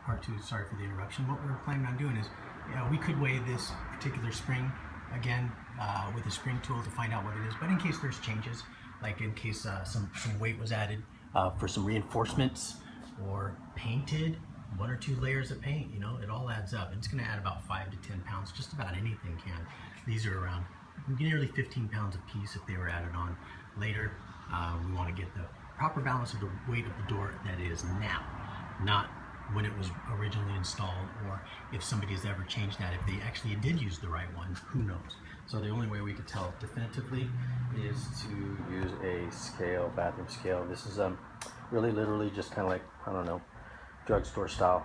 part two, sorry for the interruption. What we're planning on doing is, we could weigh this particular spring again with a spring tool to find out what it is, but in case there's changes, like in case some weight was added for some reinforcements or painted, 1 or 2 layers of paint, you know, it all adds up. It's going to add about 5 to 10 pounds, just about anything can. These are around nearly 15 pounds a piece if they were added on later. We want to get the proper balance of the weight of the door that it is now, not when it was originally installed, or if somebody has ever changed that, if they actually did use the right one, who knows. So the only way we could tell definitively is to use a scale, bathroom scale. This is really literally just kind of like, I don't know, drugstore style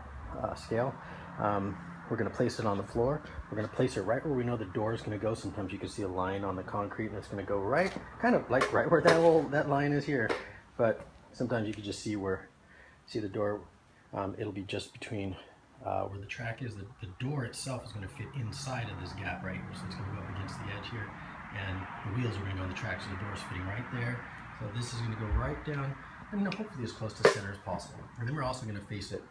scale. We're going to place it on the floor. We're going to place it right where we know the door is going to go. Sometimes you can see a line on the concrete and it's going to go right, kind of like right where that line is here. But sometimes you can just see the door. It'll be just between where the track is. The door itself is going to fit inside of this gap right here. So it's going to go up against the edge here. And the wheels are going to go on the track, so the door is fitting right there. So this is going to go right down, and hopefully as close to center as possible. And then we're also going to face it,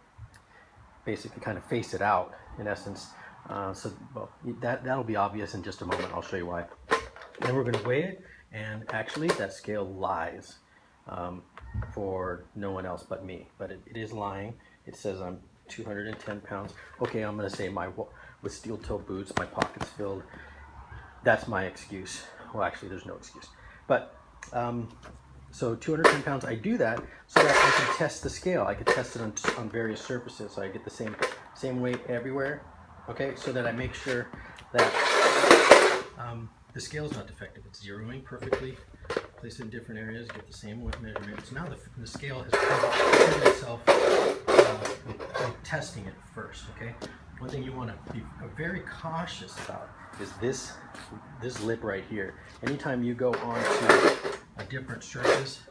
basically kind of face it out in essence. Well, that'll be obvious in just a moment. I'll show you why. Then we're going to weigh it, and actually that scale lies for no one else but me. But it is lying. It says I'm 210 pounds. Okay, I'm going to say with steel toe boots, my pockets filled. That's my excuse. Well, actually, there's no excuse. But so 210 pounds, I do that so that I can test the scale. I can test it on various surfaces, so I get the same weight everywhere. Okay, so that I make sure that the scale is not defective. It's zeroing perfectly. Place it in different areas, get the same measurement. So now the scale has proven itself with testing it first. Okay, one thing you want to be very cautious about is this lip right here. Anytime you go onto a different surface,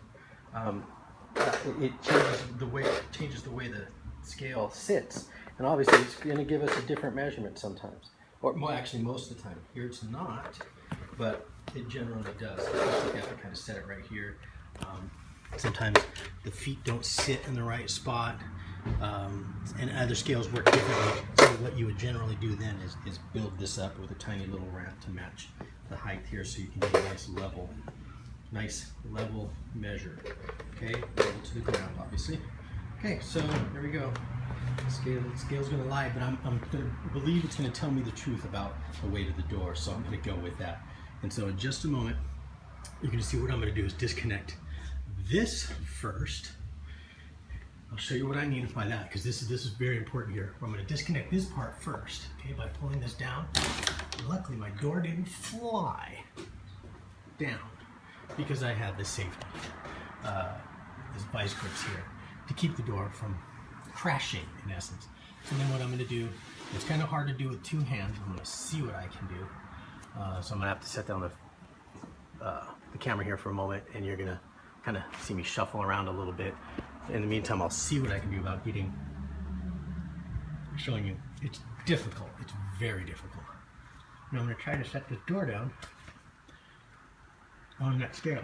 it changes the way the scale sits, and obviously it's going to give us a different measurement sometimes, or well, actually most of the time. Here it's not, but it generally does. You have to kind of set it right here. Sometimes the feet don't sit in the right spot, and other scales work differently. So what you would generally do then is build this up with a tiny little ramp to match the height here, so you can get a nice level measure. Okay, level to the ground, obviously. Okay, so there we go. The scale's going to lie, but I'm going to believe it's going to tell me the truth about the weight of the door, so I'm going to go with that. And so in just a moment, you're going to see what I'm going to do is disconnect this first. I'll show you what I mean by that, because this is very important here. I'm going to disconnect this part first, okay, by pulling this down. Luckily, my door didn't fly down because I had the safety, this vice grips here, to keep the door from crashing, in essence. So then what I'm going to do, it's kind of hard to do with 2 hands. I'm going to see what I can do. So I'm going to have to set down the camera here for a moment, and you're going to kind of see me shuffle around a little bit. In the meantime, I'll see what I can do about showing you. It's difficult. It's very difficult. Now I'm going to try to set this door down on that scale.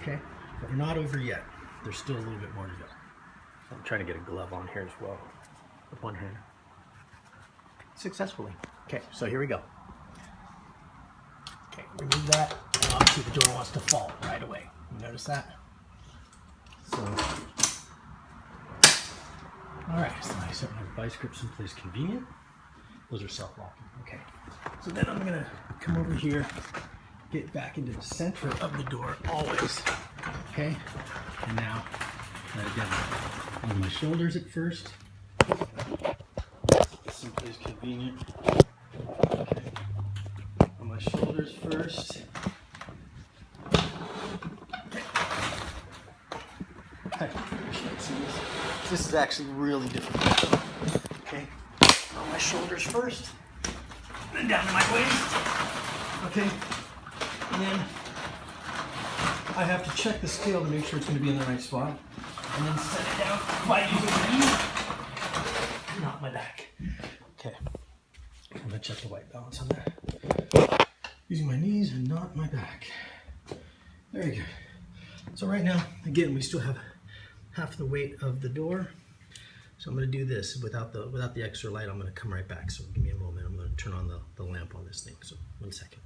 Okay, but we're not over yet. There's still a little bit more to go. So I'm trying to get a glove on here as well with one hand. Successfully. Okay, so here we go. Okay, remove that. And obviously the door wants to fall right away. You notice that? So, alright, so I set my vice grips in place convenient. Those are self-locking. Okay, so then I'm going to come over here, get back into the center of the door always. Okay, and now let it down. On my shoulders at first. Someplace convenient. Okay, on my shoulders first. This is actually really difficult. Okay, on my shoulders first, then down to my waist. Okay, and then I have to check the scale to make sure it's going to be in the right spot, and then set it down by using my knees, not my back. Okay, I'm going to check the white balance on that. Using my knees and not my back. Very good. So right now, again, we still have half the weight of the door. So I'm going to do this without the extra light. I'm going to come right back. So give me a moment. I'm going to turn on the lamp on this thing. So 1 second.